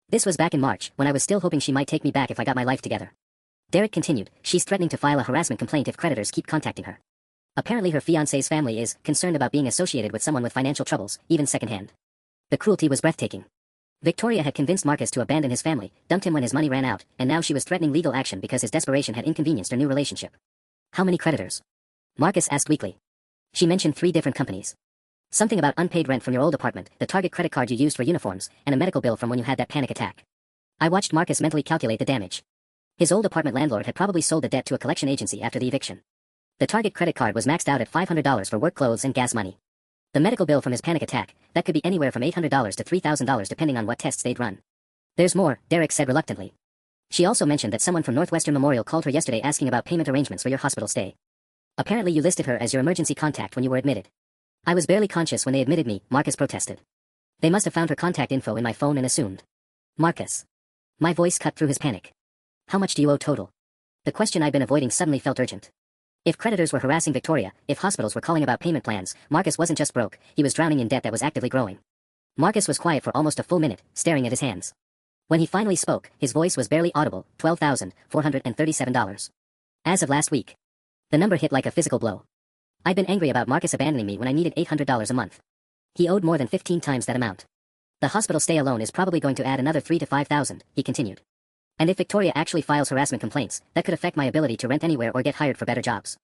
This was back in March, when I was still hoping she might take me back if I got my life together. Derek continued, she's threatening to file a harassment complaint if creditors keep contacting her. Apparently her fiancé's family is concerned about being associated with someone with financial troubles, even secondhand. The cruelty was breathtaking. Victoria had convinced Marcus to abandon his family, dumped him when his money ran out, and now she was threatening legal action because his desperation had inconvenienced her new relationship. How many creditors? Marcus asked weakly. She mentioned 3 different companies. Something about unpaid rent from your old apartment, the Target credit card you used for uniforms, and a medical bill from when you had that panic attack. I watched Marcus mentally calculate the damage. His old apartment landlord had probably sold the debt to a collection agency after the eviction. The Target credit card was maxed out at $500 for work clothes and gas money. The medical bill from his panic attack, that could be anywhere from $800 to $3,000 depending on what tests they'd run. There's more, Derek said reluctantly. She also mentioned that someone from Northwestern Memorial called her yesterday asking about payment arrangements for your hospital stay. Apparently you listed her as your emergency contact when you were admitted. I was barely conscious when they admitted me, Marcus protested. They must have found her contact info in my phone and assumed. Marcus. My voice cut through his panic. How much do you owe total? The question I'd been avoiding suddenly felt urgent. If creditors were harassing Victoria, if hospitals were calling about payment plans, Marcus wasn't just broke, he was drowning in debt that was actively growing. Marcus was quiet for almost a full minute, staring at his hands. When he finally spoke, his voice was barely audible, $12,437. As of last week. The number hit like a physical blow. I'd been angry about Marcus abandoning me when I needed $800 a month. He owed more than 15 times that amount. The hospital stay alone is probably going to add another $3,000 to $5,000, he continued. And if Victoria actually files harassment complaints, that could affect my ability to rent anywhere or get hired for better jobs.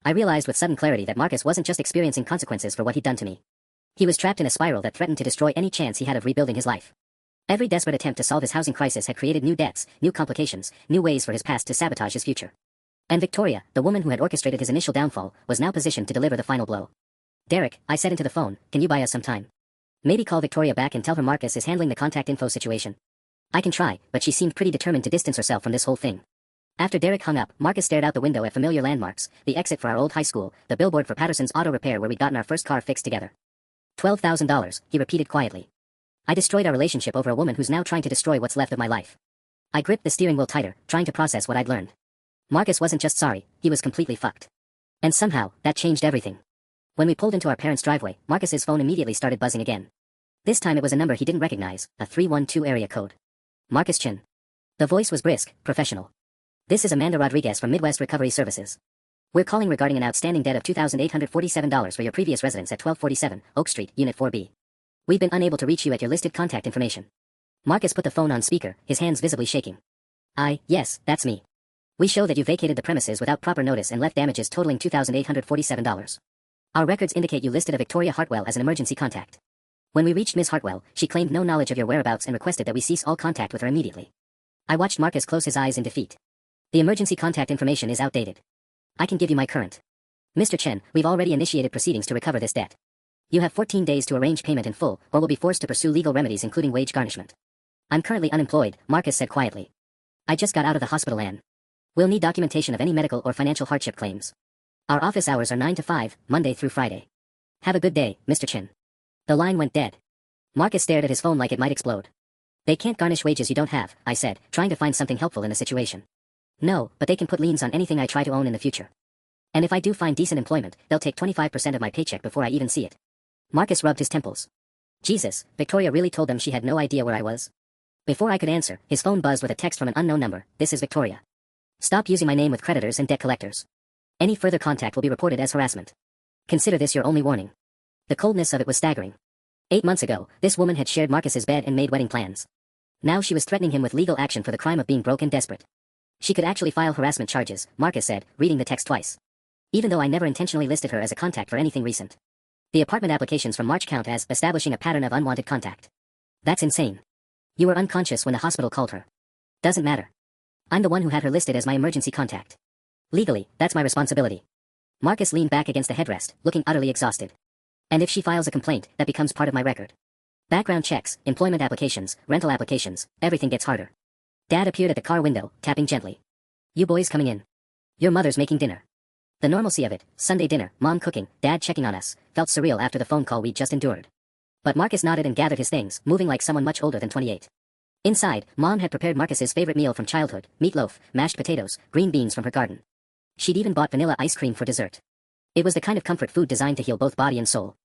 I realized with sudden clarity that Marcus wasn't just experiencing consequences for what he'd done to me. He was trapped in a spiral that threatened to destroy any chance he had of rebuilding his life. Every desperate attempt to solve his housing crisis had created new debts, new complications, new ways for his past to sabotage his future. And Victoria, the woman who had orchestrated his initial downfall, was now positioned to deliver the final blow. Derek, I said into the phone, can you buy us some time? Maybe call Victoria back and tell her Marcus is handling the contact info situation. I can try, but she seemed pretty determined to distance herself from this whole thing. After Derek hung up, Marcus stared out the window at familiar landmarks, the exit for our old high school, the billboard for Patterson's Auto Repair where we'd gotten our first car fixed together. $12,000, he repeated quietly. I destroyed our relationship over a woman who's now trying to destroy what's left of my life. I gripped the steering wheel tighter, trying to process what I'd learned. Marcus wasn't just sorry, he was completely fucked. And somehow, that changed everything. When we pulled into our parents' driveway, Marcus's phone immediately started buzzing again. This time it was a number he didn't recognize, a 312 area code. Marcus Chin. The voice was brisk, professional. This is Amanda Rodriguez from Midwest Recovery Services. We're calling regarding an outstanding debt of $2,847 for your previous residence at 1247 Oak Street, Unit 4B. We've been unable to reach you at your listed contact information. Marcus put the phone on speaker, his hands visibly shaking. Yes, that's me. We show that you vacated the premises without proper notice and left damages totaling $2,847. Our records indicate you listed a Victoria Hartwell as an emergency contact. When we reached Ms. Hartwell, she claimed no knowledge of your whereabouts and requested that we cease all contact with her immediately. I watched Marcus close his eyes in defeat. The emergency contact information is outdated. I can give you my current. Mr. Chen, we've already initiated proceedings to recover this debt. You have 14 days to arrange payment in full, or will be forced to pursue legal remedies including wage garnishment. I'm currently unemployed, Marcus said quietly. I just got out of the hospital and we'll need documentation of any medical or financial hardship claims. Our office hours are 9 to 5, Monday through Friday. Have a good day, Mr. Chin. The line went dead. Marcus stared at his phone like it might explode. They can't garnish wages you don't have, I said, trying to find something helpful in the situation. No, but they can put liens on anything I try to own in the future. And if I do find decent employment, they'll take 25% of my paycheck before I even see it. Marcus rubbed his temples. Jesus, Victoria really told them she had no idea where I was. Before I could answer, his phone buzzed with a text from an unknown number. This is Victoria. Stop using my name with creditors and debt collectors. Any further contact will be reported as harassment. Consider this your only warning. The coldness of it was staggering. 8 months ago, this woman had shared Marcus's bed and made wedding plans. Now she was threatening him with legal action for the crime of being broke and desperate. She could actually file harassment charges, Marcus said, reading the text twice. Even though I never intentionally listed her as a contact for anything recent. The apartment applications from March count as establishing a pattern of unwanted contact. That's insane. You were unconscious when the hospital called her. Doesn't matter. I'm the one who had her listed as my emergency contact. Legally, that's my responsibility. Marcus leaned back against the headrest, looking utterly exhausted. And if she files a complaint, that becomes part of my record. Background checks, employment applications, rental applications, everything gets harder. Dad appeared at the car window, tapping gently. You boys coming in? Your mother's making dinner. The normalcy of it, Sunday dinner, Mom cooking, Dad checking on us, felt surreal after the phone call we'd just endured. But Marcus nodded and gathered his things, moving like someone much older than 28. Inside, Mom had prepared Marcus's favorite meal from childhood, meatloaf, mashed potatoes, green beans from her garden. She'd even bought vanilla ice cream for dessert. It was the kind of comfort food designed to heal both body and soul.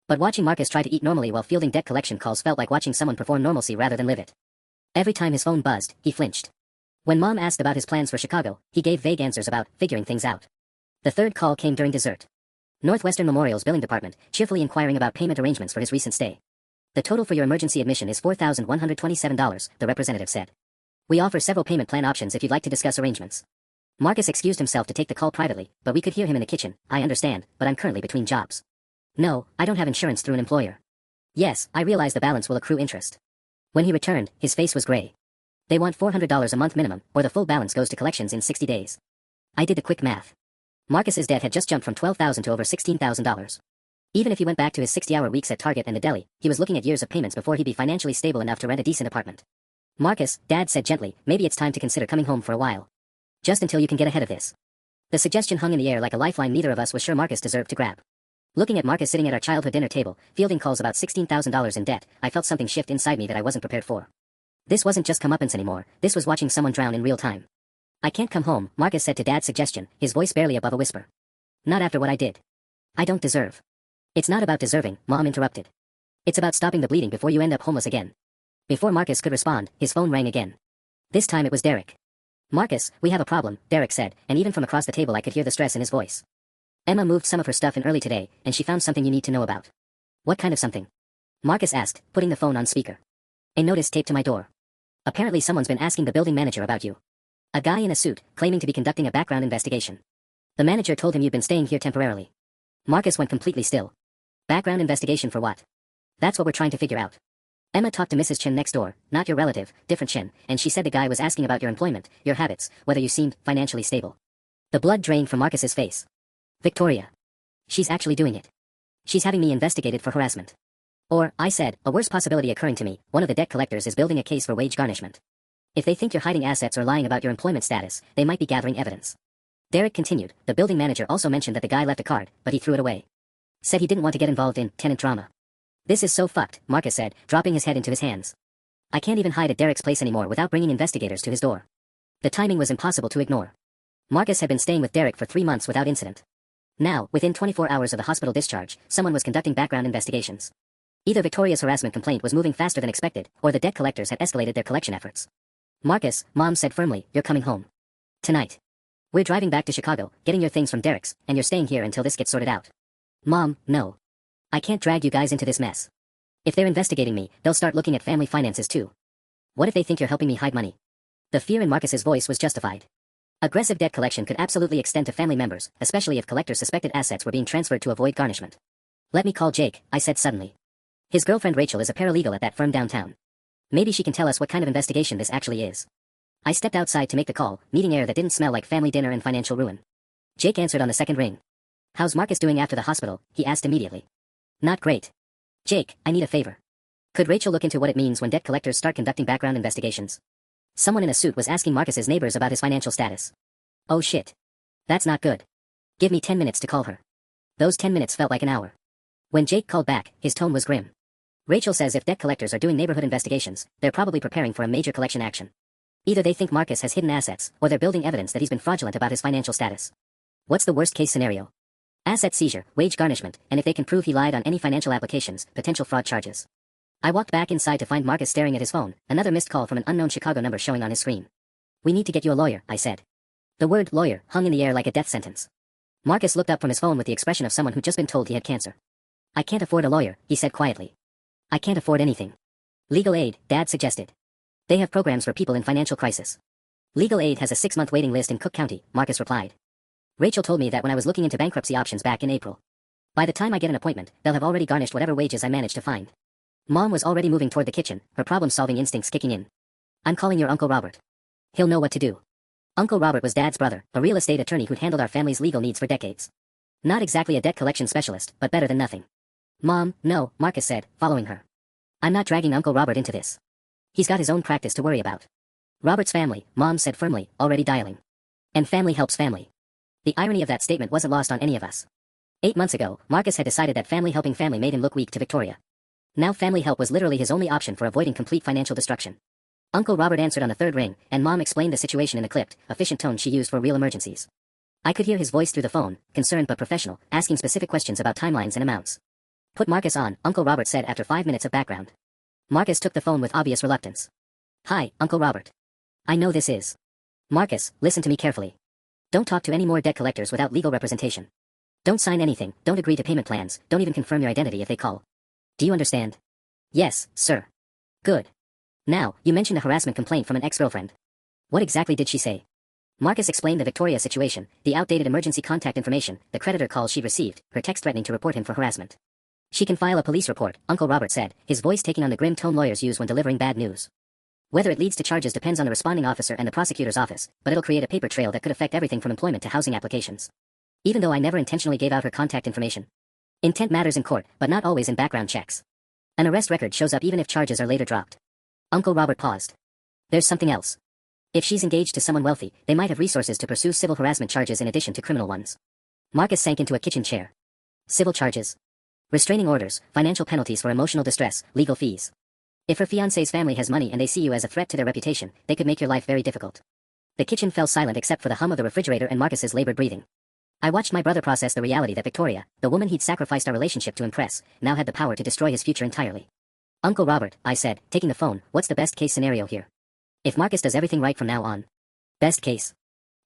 But watching Marcus try to eat normally while fielding debt collection calls felt like watching someone perform normalcy rather than live it. Every time his phone buzzed, he flinched. When Mom asked about his plans for Chicago, he gave vague answers about figuring things out. The third call came during dessert. Northwestern Memorial's billing department, cheerfully inquiring about payment arrangements for his recent stay. The total for your emergency admission is $4,127, the representative said. We offer several payment plan options if you'd like to discuss arrangements. Marcus excused himself to take the call privately, but we could hear him in the kitchen. I understand, but I'm currently between jobs. No, I don't have insurance through an employer. Yes, I realize the balance will accrue interest. When he returned, his face was gray. They want $400 a month minimum, or the full balance goes to collections in 60 days. I did the quick math. Marcus's debt had just jumped from $12,000 to over $16,000. Even if he went back to his 60-hour weeks at Target and the deli, he was looking at years of payments before he'd be financially stable enough to rent a decent apartment. Marcus, Dad said gently, maybe it's time to consider coming home for a while. Just until you can get ahead of this. The suggestion hung in the air like a lifeline neither of us was sure Marcus deserved to grab. Looking at Marcus sitting at our childhood dinner table, fielding calls about $16,000 in debt, I felt something shift inside me that I wasn't prepared for. This wasn't just comeuppance anymore, this was watching someone drown in real time. I can't come home, Marcus said to Dad's suggestion, his voice barely above a whisper. Not after what I did. I don't deserve. It's not about deserving, Mom interrupted. It's about stopping the bleeding before you end up homeless again. Before Marcus could respond, his phone rang again. This time it was Derek. Marcus, we have a problem, Derek said, and even from across the table I could hear the stress in his voice. Emma moved some of her stuff in early today, and she found something you need to know about. What kind of something? Marcus asked, putting the phone on speaker. A notice taped to my door. Apparently someone's been asking the building manager about you. A guy in a suit, claiming to be conducting a background investigation. The manager told him you'd been staying here temporarily. Marcus went completely still. Background investigation for what? That's what we're trying to figure out. Emma talked to Mrs. Chen next door, not your relative, different Chen, and she said the guy was asking about your employment, your habits, whether you seemed financially stable. The blood drained from Marcus's face. Victoria. She's actually doing it. She's having me investigated for harassment. Or, I said, a worse possibility occurring to me, one of the debt collectors is building a case for wage garnishment. If they think you're hiding assets or lying about your employment status, they might be gathering evidence. Derek continued, the building manager also mentioned that the guy left a card, but he threw it away. Said he didn't want to get involved in tenant drama. This is so fucked, Marcus said, dropping his head into his hands. I can't even hide at Derek's place anymore without bringing investigators to his door. The timing was impossible to ignore. Marcus had been staying with Derek for 3 months without incident. Now, within 24 hours of the hospital discharge, someone was conducting background investigations. Either Victoria's harassment complaint was moving faster than expected, or the debt collectors had escalated their collection efforts. Marcus, Mom said firmly, you're coming home. Tonight. We're driving back to Chicago, getting your things from Derek's, and you're staying here until this gets sorted out. Mom, no. I can't drag you guys into this mess. If they're investigating me, they'll start looking at family finances too. What if they think you're helping me hide money? The fear in Marcus's voice was justified. Aggressive debt collection could absolutely extend to family members, especially if collectors suspected assets were being transferred to avoid garnishment. Let me call Jake, I said suddenly. His girlfriend Rachel is a paralegal at that firm downtown. Maybe she can tell us what kind of investigation this actually is. I stepped outside to make the call, needing air that didn't smell like family dinner and financial ruin. Jake answered on the second ring. How's Marcus doing after the hospital? He asked immediately. Not great. Jake, I need a favor. Could Rachel look into what it means when debt collectors start conducting background investigations? Someone in a suit was asking Marcus's neighbors about his financial status. Oh shit. That's not good. Give me 10 minutes to call her. Those 10 minutes felt like an hour. When Jake called back, his tone was grim. Rachel says if debt collectors are doing neighborhood investigations, they're probably preparing for a major collection action. Either they think Marcus has hidden assets, or they're building evidence that he's been fraudulent about his financial status. What's the worst case scenario? Asset seizure, wage garnishment, and if they can prove he lied on any financial applications, potential fraud charges. I walked back inside to find Marcus staring at his phone, another missed call from an unknown Chicago number showing on his screen. We need to get you a lawyer, I said. The word lawyer hung in the air like a death sentence. Marcus looked up from his phone with the expression of someone who'd just been told he had cancer. I can't afford a lawyer, he said quietly. I can't afford anything. Legal aid, Dad suggested. They have programs for people in financial crisis. Legal aid has a 6-month waiting list in Cook County, Marcus replied. Rachel told me that when I was looking into bankruptcy options back in April. By the time I get an appointment, they'll have already garnished whatever wages I manage to find. Mom was already moving toward the kitchen, her problem-solving instincts kicking in. I'm calling your Uncle Robert. He'll know what to do. Uncle Robert was Dad's brother, a real estate attorney who'd handled our family's legal needs for decades. Not exactly a debt collection specialist, but better than nothing. Mom, no, Marcus said, following her. I'm not dragging Uncle Robert into this. He's got his own practice to worry about. Robert's family, Mom said firmly, already dialing. And family helps family. The irony of that statement wasn't lost on any of us. 8 months ago, Marcus had decided that family helping family made him look weak to Victoria. Now family help was literally his only option for avoiding complete financial destruction. Uncle Robert answered on the third ring, and Mom explained the situation in the clipped, efficient tone she used for real emergencies. I could hear his voice through the phone, concerned but professional, asking specific questions about timelines and amounts. Put Marcus on, Uncle Robert said after 5 minutes of background. Marcus took the phone with obvious reluctance. Hi, Uncle Robert. I know this is. Marcus, listen to me carefully. Don't talk to any more debt collectors without legal representation. Don't sign anything, don't agree to payment plans, don't even confirm your identity if they call. Do you understand? Yes, sir. Good. Now, you mentioned a harassment complaint from an ex-girlfriend. What exactly did she say? Marcus explained the Victoria situation, the outdated emergency contact information, the creditor calls she'd received, her text threatening to report him for harassment. She can file a police report, Uncle Robert said, his voice taking on the grim tone lawyers use when delivering bad news. Whether it leads to charges depends on the responding officer and the prosecutor's office, but it'll create a paper trail that could affect everything from employment to housing applications. Even though I never intentionally gave out her contact information. Intent matters in court, but not always in background checks. An arrest record shows up even if charges are later dropped. Uncle Robert paused. There's something else. If she's engaged to someone wealthy, they might have resources to pursue civil harassment charges in addition to criminal ones. Marcus sank into a kitchen chair. Civil charges. Restraining orders, financial penalties for emotional distress, legal fees. If her fiancé's family has money and they see you as a threat to their reputation, they could make your life very difficult. The kitchen fell silent except for the hum of the refrigerator and Marcus's labored breathing. I watched my brother process the reality that Victoria, the woman he'd sacrificed our relationship to impress, now had the power to destroy his future entirely. Uncle Robert, I said, taking the phone, what's the best case scenario here? If Marcus does everything right from now on. Best case.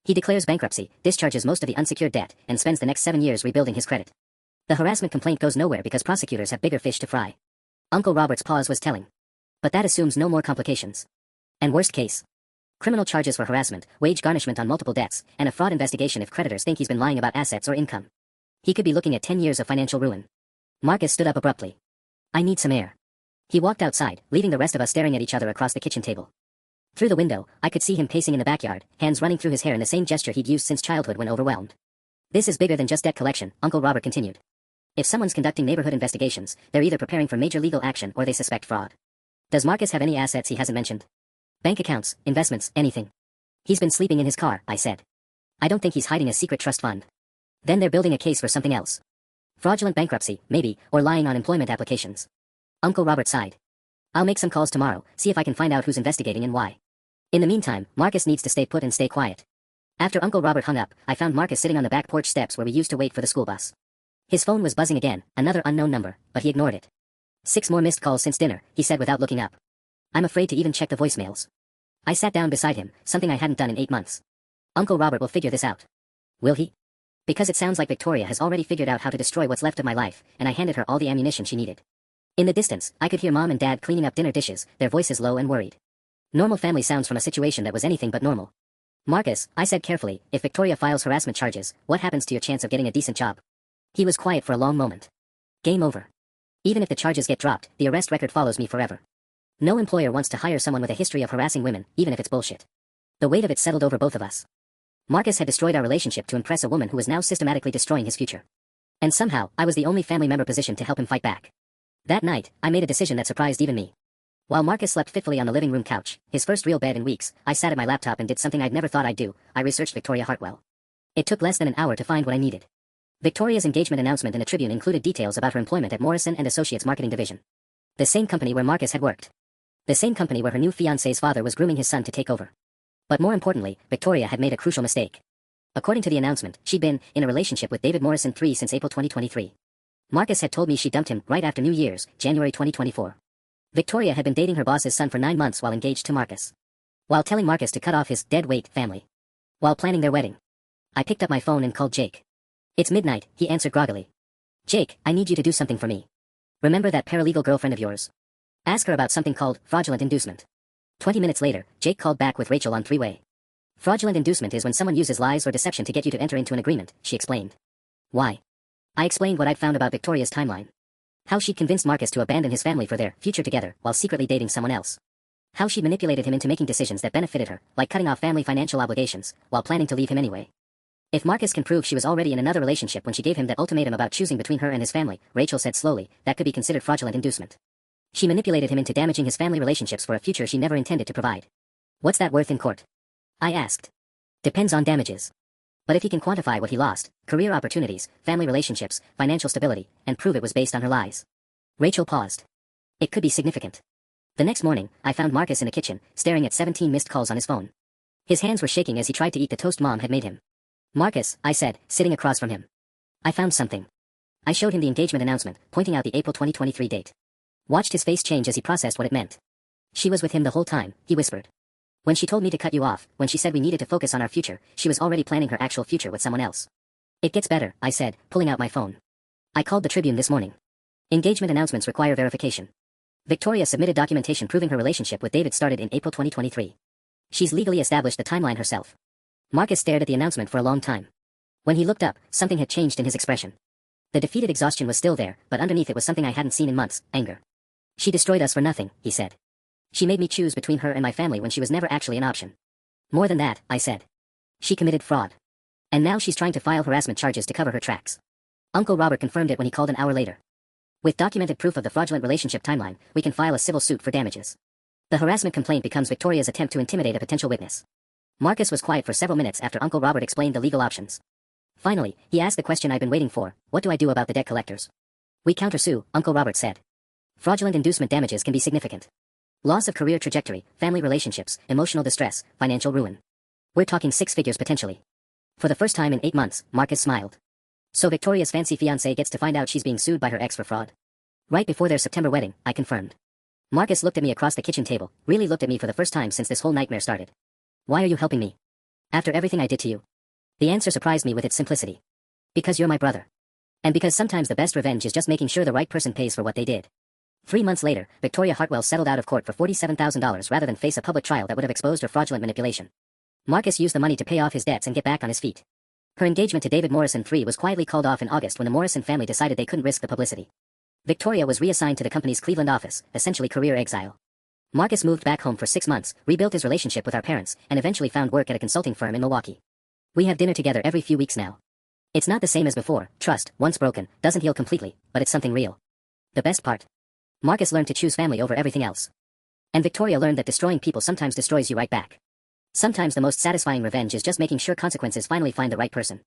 He declares bankruptcy, discharges most of the unsecured debt, and spends the next 7 years rebuilding his credit. The harassment complaint goes nowhere because prosecutors have bigger fish to fry. Uncle Robert's pause was telling. But that assumes no more complications. And worst case. Criminal charges for harassment, wage garnishment on multiple debts, and a fraud investigation if creditors think he's been lying about assets or income. He could be looking at 10 years of financial ruin. Marcus stood up abruptly. I need some air. He walked outside, leaving the rest of us staring at each other across the kitchen table. Through the window, I could see him pacing in the backyard, hands running through his hair in the same gesture he'd used since childhood when overwhelmed. This is bigger than just debt collection, Uncle Robert continued. If someone's conducting neighborhood investigations, they're either preparing for major legal action or they suspect fraud. Does Marcus have any assets he hasn't mentioned? Bank accounts, investments, anything. He's been sleeping in his car, I said. I don't think he's hiding a secret trust fund. Then they're building a case for something else. Fraudulent bankruptcy, maybe, or lying on employment applications. Uncle Robert sighed. I'll make some calls tomorrow, see if I can find out who's investigating and why. In the meantime, Marcus needs to stay put and stay quiet. After Uncle Robert hung up, I found Marcus sitting on the back porch steps where we used to wait for the school bus. His phone was buzzing again, another unknown number, but he ignored it. 6 more missed calls since dinner, he said without looking up. I'm afraid to even check the voicemails. I sat down beside him, something I hadn't done in 8 months. Uncle Robert will figure this out. Will he? Because it sounds like Victoria has already figured out how to destroy what's left of my life, and I handed her all the ammunition she needed. In the distance, I could hear Mom and Dad cleaning up dinner dishes, their voices low and worried. Normal family sounds from a situation that was anything but normal. Marcus, I said carefully, if Victoria files harassment charges, what happens to your chance of getting a decent job? He was quiet for a long moment. Game over. Even if the charges get dropped, the arrest record follows me forever. No employer wants to hire someone with a history of harassing women, even if it's bullshit. The weight of it settled over both of us. Marcus had destroyed our relationship to impress a woman who was now systematically destroying his future. And somehow, I was the only family member positioned to help him fight back. That night, I made a decision that surprised even me. While Marcus slept fitfully on the living room couch, his first real bed in weeks, I sat at my laptop and did something I'd never thought I'd do. I researched Victoria Hartwell. It took less than an hour to find what I needed. Victoria's engagement announcement in the Tribune included details about her employment at Morrison and Associates Marketing Division. The same company where Marcus had worked. The same company where her new fiancé's father was grooming his son to take over. But more importantly, Victoria had made a crucial mistake. According to the announcement, she'd been in a relationship with David Morrison III since April 2023. Marcus had told me she dumped him right after New Year's, January 2024. Victoria had been dating her boss's son for 9 months while engaged to Marcus. While telling Marcus to cut off his dead-weight family. While planning their wedding. I picked up my phone and called Jake. It's midnight, he answered groggily. Jake, I need you to do something for me. Remember that paralegal girlfriend of yours? Ask her about something called fraudulent inducement. 20 minutes later, Jake called back with Rachel on three-way. Fraudulent inducement is when someone uses lies or deception to get you to enter into an agreement, she explained. Why? I explained what I'd found about Victoria's timeline. How she'd convinced Marcus to abandon his family for their future together while secretly dating someone else. How she manipulated him into making decisions that benefited her, like cutting off family financial obligations, while planning to leave him anyway. If Marcus can prove she was already in another relationship when she gave him that ultimatum about choosing between her and his family, Rachel said slowly, that could be considered fraudulent inducement. She manipulated him into damaging his family relationships for a future she never intended to provide. What's that worth in court? I asked. Depends on damages. But if he can quantify what he lost, career opportunities, family relationships, financial stability, and prove it was based on her lies. Rachel paused. It could be significant. The next morning, I found Marcus in the kitchen, staring at 17 missed calls on his phone. His hands were shaking as he tried to eat the toast Mom had made him. Marcus, I said, sitting across from him. I found something. I showed him the engagement announcement, pointing out the April 2023 date. Watched his face change as he processed what it meant. She was with him the whole time, he whispered. When she told me to cut you off, when she said we needed to focus on our future, she was already planning her actual future with someone else. It gets better, I said, pulling out my phone. I called the Tribune this morning. Engagement announcements require verification. Victoria submitted documentation proving her relationship with David started in April 2023. She's legally established the timeline herself. Marcus stared at the announcement for a long time. When he looked up, something had changed in his expression. The defeated exhaustion was still there, but underneath it was something I hadn't seen in months, anger. She destroyed us for nothing, he said. She made me choose between her and my family when she was never actually an option. More than that, I said. She committed fraud. And now she's trying to file harassment charges to cover her tracks. Uncle Robert confirmed it when he called an hour later. With documented proof of the fraudulent relationship timeline, we can file a civil suit for damages. The harassment complaint becomes Victoria's attempt to intimidate a potential witness. Marcus was quiet for several minutes after Uncle Robert explained the legal options. Finally, he asked the question I've been waiting for: what do I do about the debt collectors? We countersue, Uncle Robert said. Fraudulent inducement damages can be significant. Loss of career trajectory, family relationships, emotional distress, financial ruin. We're talking 6 figures potentially. For the first time in 8 months, Marcus smiled. So Victoria's fancy fiancé gets to find out she's being sued by her ex for fraud. Right before their September wedding, I confirmed. Marcus looked at me across the kitchen table, really looked at me for the first time since this whole nightmare started. Why are you helping me? After everything I did to you? The answer surprised me with its simplicity. Because you're my brother. And because sometimes the best revenge is just making sure the right person pays for what they did. 3 months later, Victoria Hartwell settled out of court for $47,000 rather than face a public trial that would have exposed her fraudulent manipulation. Marcus used the money to pay off his debts and get back on his feet. Her engagement to David Morrison III was quietly called off in August when the Morrison family decided they couldn't risk the publicity. Victoria was reassigned to the company's Cleveland office, essentially career exile. Marcus moved back home for 6 months, rebuilt his relationship with our parents, and eventually found work at a consulting firm in Milwaukee. We have dinner together every few weeks now. It's not the same as before. Trust, once broken, doesn't heal completely, but it's something real. The best part? Marcus learned to choose family over everything else. And Victoria learned that destroying people sometimes destroys you right back. Sometimes the most satisfying revenge is just making sure consequences finally find the right person.